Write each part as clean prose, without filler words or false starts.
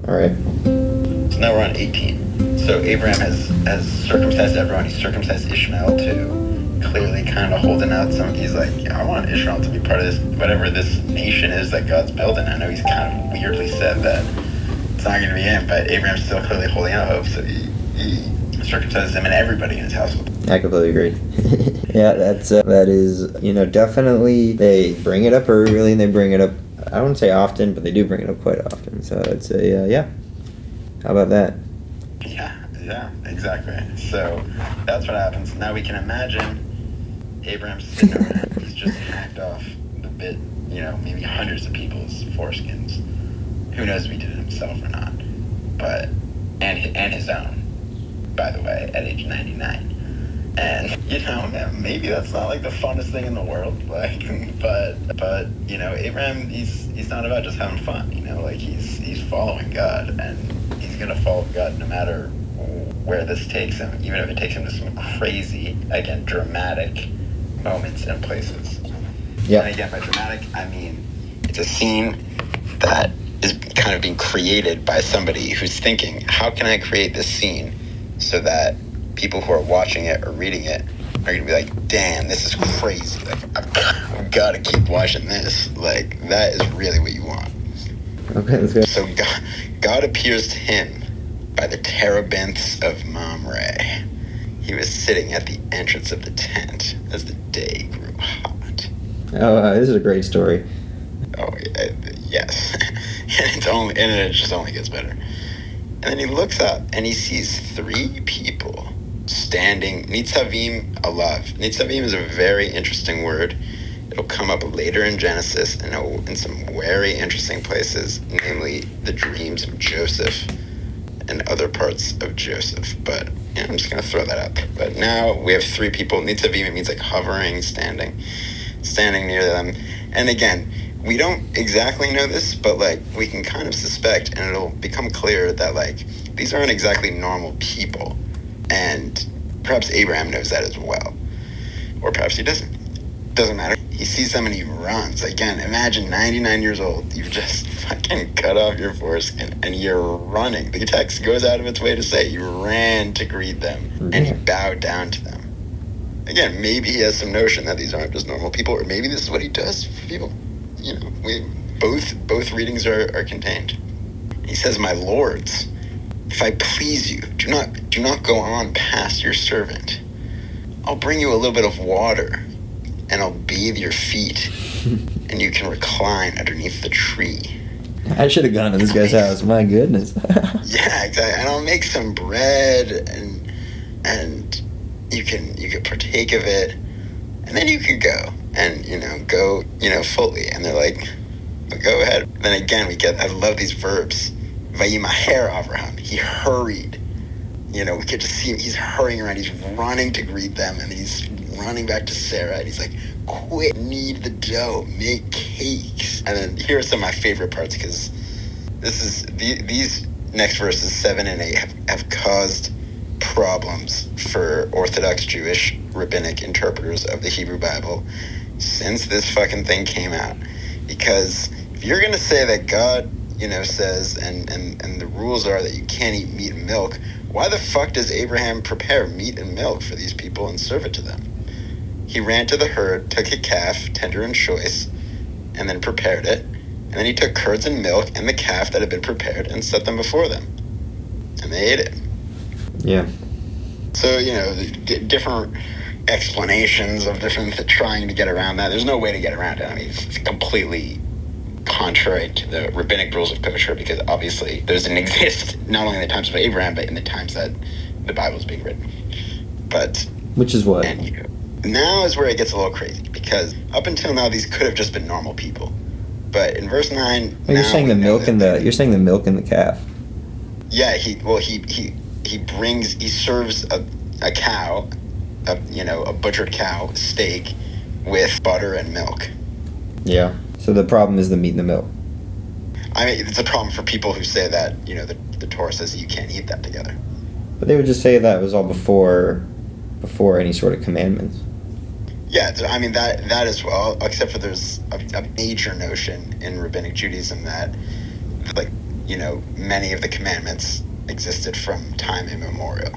All right. So now we're on 18. So Abraham has circumcised everyone. He circumcised Ishmael too. Clearly kind of holding out some. He's like, yeah, I want Ishmael to be part of this, whatever this nation is that God's building. I know he's kind of weirdly said that it's not going to be him, but Abraham's still clearly holding out hope. So he circumcises him and everybody in his household. I completely agree. Yeah, that is, definitely they bring it up early and they bring it up, I wouldn't say often, but they do bring it up quite often. So I'd say, yeah. How about that? Yeah, exactly. So that's what happens. Now we can imagine Abraham's sitting around. He's just hacked off a bit, maybe hundreds of people's foreskins. Who knows if he did it himself or not. But, and his own, by the way, at age 99. And, maybe that's not like the funnest thing in the world, like, but Abraham, he's not about just having fun, he's following God, and he's going to follow God no matter where this takes him, even if it takes him to some crazy, again, dramatic moments and places. Yeah. And again, by dramatic, I mean, it's a scene that is kind of being created by somebody who's thinking, how can I create this scene so that people who are watching it or reading it are going to be like, damn, this is crazy. Like, I've got to keep watching this. Like, that is really what you want. Okay, let's go. So God appears to him by the terebinths of Mamre. He was sitting at the entrance of the tent as the day grew hot. Oh, this is a great story. Oh, yes. and it just only gets better. And then he looks up and he sees three people standing. Nitzavim alav. Nitzavim is a very interesting word. It'll come up later in Genesis and in some very interesting places, namely the dreams of Joseph and other parts of Joseph. But I'm just going to throw that out there. But now we have three people. Nitzavim, it means like hovering, standing near them. And again, we don't exactly know this, but like we can kind of suspect, and it'll become clear that like these aren't exactly normal people. And perhaps Abraham knows that as well. Or perhaps he doesn't. Doesn't matter. He sees them and he runs. Again, imagine 99 years old. You've just fucking cut off your foreskin and you're running. The text goes out of its way to say you ran to greet them and you bowed down to them. Again, maybe he has some notion that these aren't just normal people, or maybe this is what he does for people. Both readings are contained. He says, "My lords, if I please you, do not go on past your servant. I'll bring you a little bit of water, and I'll bathe your feet, and you can recline underneath the tree." I should have gone to this guy's house. My goodness. Yeah, exactly. And I'll make some bread, and you can partake of it, and then you could go and go fully. And they're like, go ahead. And then again, I love these verbs. Vayimaher Avraham. He hurried. We could just see him. He's hurrying around. He's running to greet them, and he's running back to Sarah, and he's like, quick, knead the dough, make cakes. And then here are some of my favorite parts, because these next verses 7 and 8 have caused problems for Orthodox Jewish rabbinic interpreters of the Hebrew Bible since this fucking thing came out. Because if you're going to say that God, says, and the rules are that you can't eat meat and milk, why the fuck does Abraham prepare meat and milk for these people and serve it to them? He ran to the herd, took a calf, tender and choice, and then prepared it. And then he took curds and milk and the calf that had been prepared and set them before them. And they ate it. Yeah. So, different explanations of trying to get around that. There's no way to get around it. I mean, it's completely contrary to the rabbinic rules of kosher, because obviously those didn't exist not only in the times of Abraham, but in the times that the Bible is being written. But which is what? And now is where it gets a little crazy, because up until now these could have just been normal people. But in verse 9, you're saying the milk and the calf. Yeah, he serves a cow, a butchered cow steak with butter and milk. Yeah. So the problem is the meat and the milk. I mean, it's a problem for people who say that, the Torah says that you can't eat that together. But they would just say that was all before any sort of commandments. Yeah, I mean, that as well, except for there's a major notion in rabbinic Judaism that, like, many of the commandments existed from time immemorial.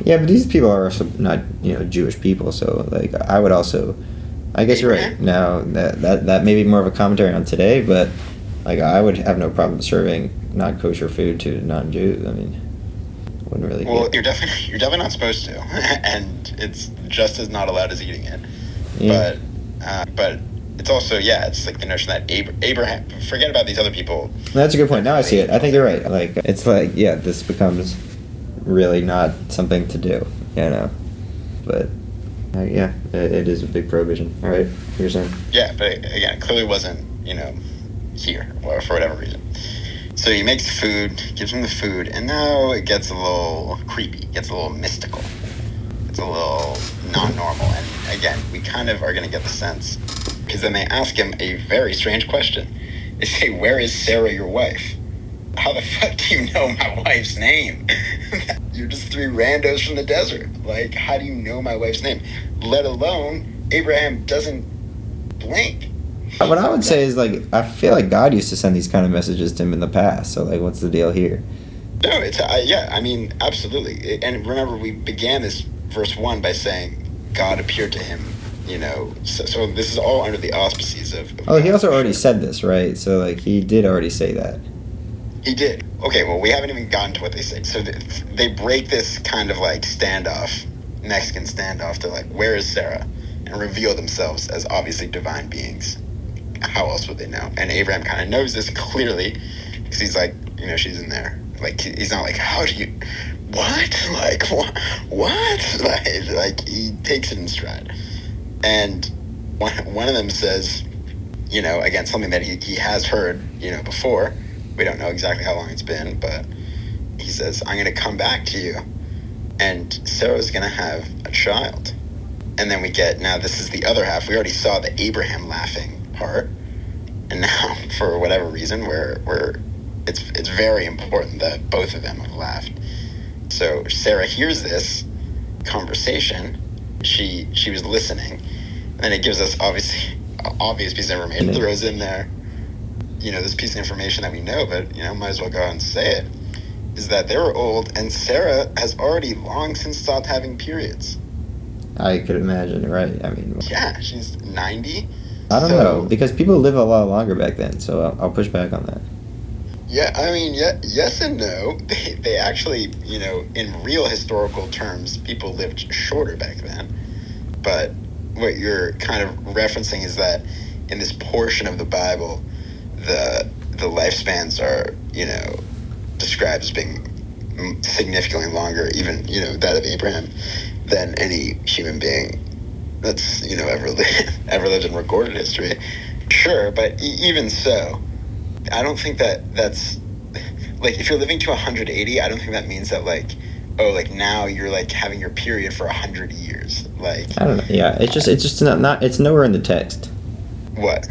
Yeah, but these people are also not, Jewish people, so, like, I would also... I guess you're right. Now, that may be more of a commentary on today, but, like, I would have no problem serving non-kosher food to non-Jews. I mean, wouldn't really... Well, you're definitely not supposed to, and it's just as not allowed as eating it. Yeah. But it's also, it's like the notion that Abraham, forget about these other people. That's a good point. Now I see it. I think you're right. Like, it's like, this becomes really not something to do, But, it is a big prohibition. All right, you're saying? Yeah, but again, it clearly wasn't, here, or for whatever reason. So he makes the food, gives him the food, and now it gets a little creepy, gets a little mystical. It's a little non-normal. And again, we kind of are going to get the sense, because then they ask him a very strange question. They say, "Where is Sarah, your wife?" How the fuck do you know my wife's name? You're just three randos from the desert. Like, how do you know my wife's name? Let alone, Abraham doesn't blink. What I would say is, like, I feel like God used to send these kind of messages to him in the past. So, like, what's the deal here? No, it's, absolutely. And remember, we began this verse 1 by saying God appeared to him, So this is all under the auspices of he also already said this, right? So, like, he did already say that. He did. Okay, well, we haven't even gotten to what they say. So they break this kind of, like, standoff, Mexican standoff. They're like, "Where is Sarah?" And reveal themselves as obviously divine beings. How else would they know? And Abraham kind of knows this clearly, because he's like, she's in there. Like, he's not like, how do you... What? Like, what? Like, he takes it in stride. And one of them says, again, something that he has heard, before. We don't know exactly how long it's been, but he says, "I'm going to come back to you, and Sarah's going to have a child." And then now this is the other half. We already saw the Abraham laughing part, and now, for whatever reason, it's very important that both of them have laughed. So Sarah hears this conversation. She was listening, and it gives us obvious piece of information. It throws in there, this piece of information that we know, but, might as well go out and say it, is that they were old, and Sarah has already long since stopped having periods. I could imagine, right? I mean... Yeah, she's 90. I don't know, because people live a lot longer back then, so I'll push back on that. Yeah, I mean, yes and no. They actually, in real historical terms, people lived shorter back then. But what you're kind of referencing is that in this portion of the Bible, the lifespans are, described as being significantly longer, even, that of Abraham, than any human being that's, ever lived in recorded history. Sure, but even so, I don't think that's, like, if you're living to 180, I don't think that means that, like, now you're, like, having your period for 100 years. Like, I don't know. Yeah, it's just not it's nowhere in the text. What?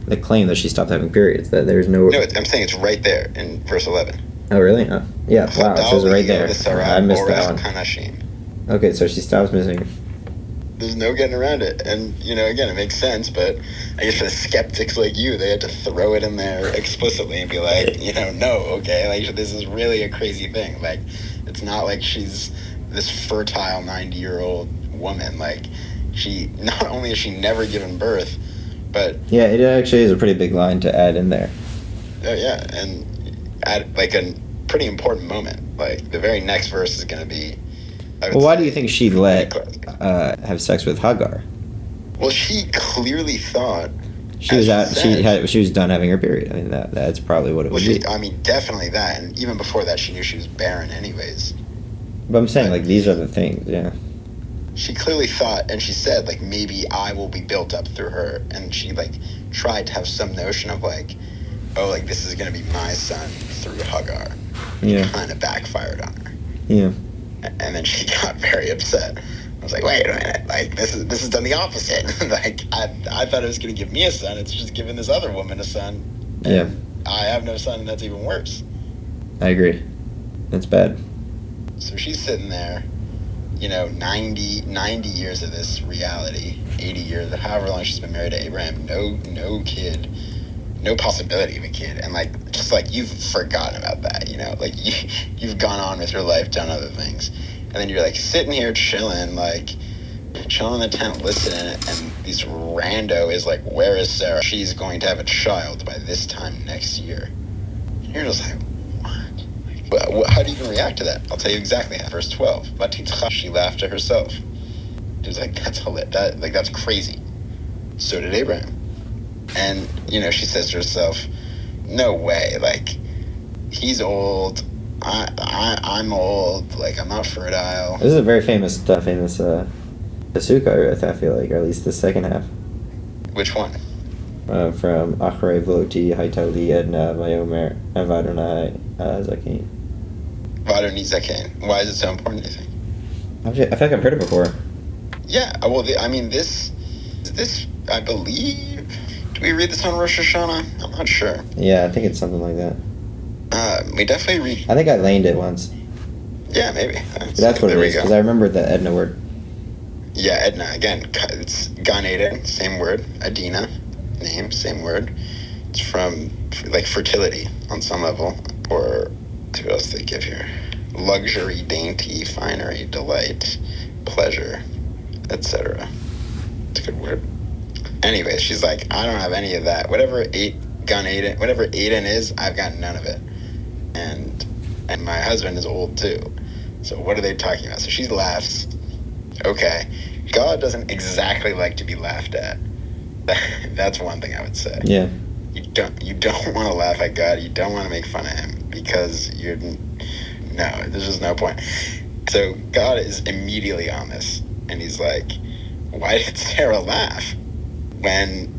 The claim that she stopped having periods. That there's no. No, I'm saying it's right there in verse 11. Oh, really? Oh, yeah. Wow, it says it right there. I missed that one. Okay, so she stops missing. There's no getting around it. And, again, it makes sense, but I guess for the skeptics like you, they had to throw it in there explicitly and be like, no, okay, like, this is really a crazy thing. Like, it's not like she's this fertile 90-year-old woman. Like, not only has she never given birth, but... Yeah, it actually is a pretty big line to add in there. Oh, yeah, and at, like, a pretty important moment. Like, the very next verse is going to be... Well, why do you think she let have sex with Hagar? Well, she clearly thought she was done having her period. I mean, that's probably what it would be. I mean, definitely that, and even before that, she knew she was barren, anyways. But I'm saying, like, these are the things, yeah. She clearly thought, and she said, like, maybe I will be built up through her, and she, like, tried to have some notion of, like, oh, like, this is gonna be my son through Hagar. Yeah. Kind of backfired on her. Yeah. And then she got very upset. I was like, wait a minute, like, this is done the opposite. Like, I thought it was going to give me a son. It's just giving this other woman a son. Yeah. I have no son, and that's even worse. I agree. That's bad. So she's sitting there, 90 years of this reality, 80 years, however long she's been married to Abraham, no kid, no possibility of a kid, and like just like you've forgotten about that, you know, like you've gone on with your life, done other things, and then you're like sitting here chilling, like chilling in the tent, listening, and this rando is like, "Where is Sarah? She's going to have a child by this time next year." And you're just like, what? Well, how do you even react to that? I'll tell you exactly. Verse 12. She laughed to herself. She was like, "That's hilarious. That's crazy." So did Abraham. And, you know, she says to herself, "No way. Like, he's old. I'm old. Like, I'm not fertile." This is a very famous Pasuka, I feel like, or at least the second half. Which one? From Achrei Vloti Haitali Edna Vayomer Avadonai Zakin. Vadoni Zakin. Why is it so important, do you think? I feel like I've heard it before. Yeah, well, this, I believe, do we read this on Rosh Hashanah? I'm not sure. Yeah, I think it's something like that. We definitely read. I think I laned it once. Yeah, maybe. That's what it is, because I remember the Edna word. Yeah, Edna, again, it's Gan Eden, same word. Adina, name, same word. It's from, like, fertility on some level, or what else do they give here? Luxury, dainty, finery, delight, pleasure, etc. It's a good word. Anyway, she's like, "I don't have any of that. Whatever Eden is, I've got none of it. And my husband is old too. So what are they talking about?" So she laughs. Okay. God doesn't exactly like to be laughed at. That's one thing I would say. Yeah. You don't want to laugh at God. You don't want to make fun of him because there's just no point. So God is immediately on this, and he's like, "Why did Sarah laugh when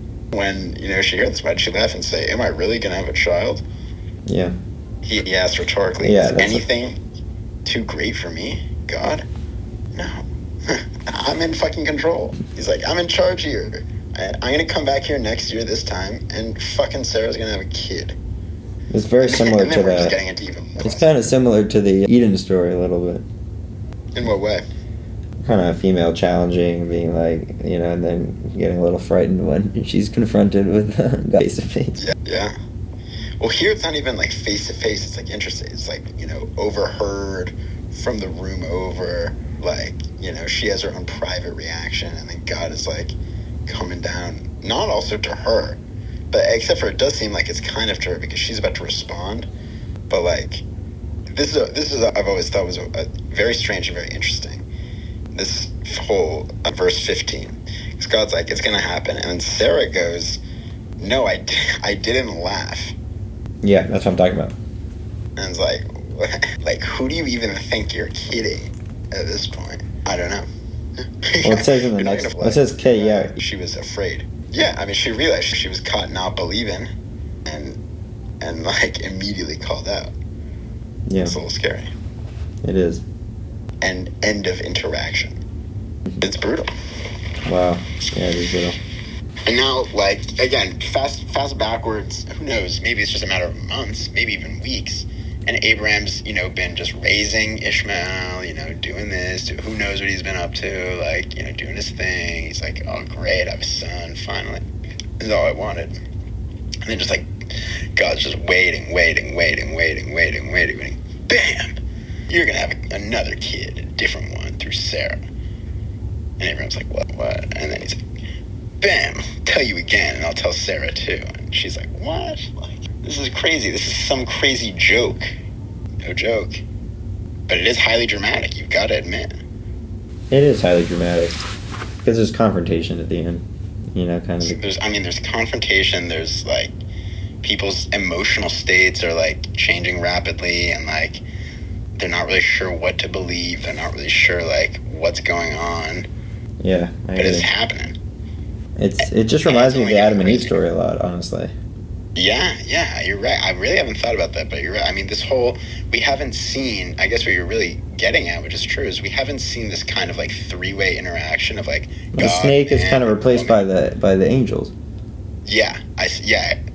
she heard this? Why did she laugh and say, 'Am I really gonna have a child?'" Yeah. He asked rhetorically, "Is anything too great for me, God? No." I'm in fucking control. He's like, "I'm in charge here. I'm going to come back here next year this time, and fucking Sarah's going to have a kid." It's very similar to just getting into even more. It's kind of similar to the Eden story a little bit. In what way? Kind of female challenging, being like, and then getting a little frightened when she's confronted with God face to face. Yeah. Well, here it's not even like face to face. It's like interesting. It's like, overheard from the room over. Like, she has her own private reaction, and then God is like coming down, not also to her, but except for it does seem like it's kind of to her because she's about to respond. But like, this is I've always thought was a very strange and very interesting. This whole verse 15, because God's like, "It's gonna happen," and then Sarah goes, "No, I didn't laugh." Yeah, that's what I'm talking about. And it's like, like, who do you even think you're kidding at this point? I don't know. Well, it says in the next. It says K. Yeah. She was afraid. Yeah, I mean, she realized she was caught not believing, and like immediately called out. Yeah. It's a little scary. It is. And end of interaction. It's brutal. Wow. Yeah, it is brutal. And now, like, again, fast backwards, who knows? Maybe it's just a matter of months, maybe even weeks. And Abraham's, been just raising Ishmael, doing this. Who knows what he's been up to, like, doing his thing. He's like, "Oh, great, I have a son, finally. This is all I wanted." And then just, like, God's just waiting. Bam! You're going to have another kid, a different one, through Sarah. And Abraham's like, what? And then he's like, bam, tell you again, and I'll tell Sarah too. And she's like, what? Like, this is crazy. This is some crazy joke. No joke. But it is highly dramatic, you've got to admit. It is highly dramatic. Because there's confrontation at the end. Kind of. There's confrontation, there's, like, people's emotional states are, like, changing rapidly, and, like, they're not really sure what to believe. They're not really sure, like, what's going on. Yeah, but it's happening. It just reminds me of the Adam and Eve story a lot, honestly. Yeah, you're right. I really haven't thought about that, but you're right. I mean, we haven't seen, I guess what you're really getting at, which is true, is we haven't seen this kind of, like, three-way interaction of, like, the God, snake is kind of replaced by the angels. Yeah,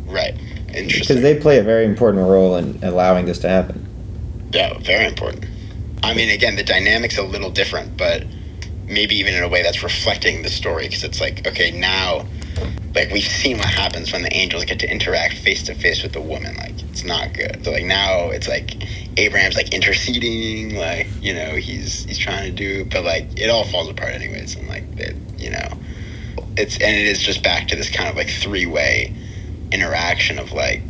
right. Interesting. Because they play a very important role in allowing this to happen. Yeah, very important. I mean, again, the dynamic's a little different, but maybe even in a way that's reflecting the story, because it's like, okay, now like we've seen what happens when the angels get to interact face to face with the woman. Like it's not good. So like now it's like Abraham's like interceding, like he's trying to do, but like it all falls apart anyways. And like it is just back to this kind of like three-way interaction of like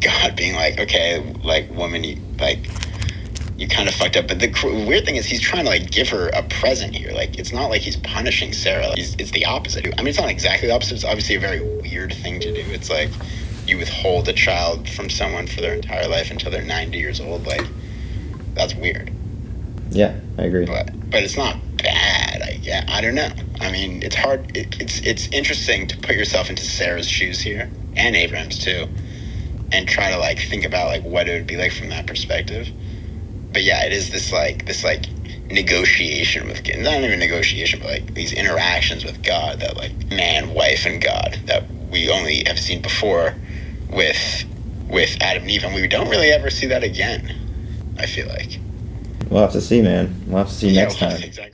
God being like, okay, like woman, you kind of fucked up. But the weird thing is he's trying to like give her a present here. Like it's not like he's punishing Sarah. Like, it's the opposite. I mean, it's not exactly the opposite. It's obviously a very weird thing to do. It's like you withhold a child from someone for their entire life until they're 90 years old. Like that's weird. Yeah, I agree. But it's not bad. I don't know. I mean, it's hard. It's interesting to put yourself into Sarah's shoes here, and Abraham's too, and try to like think about like what it would be like from that perspective. But yeah, it is this negotiation with God. Not even negotiation, but like these interactions with God that like man, wife, and God that we only have seen before with Adam and Eve, and we don't really ever see that again. I feel like We'll have to see, man. We'll have to see next time. Exactly.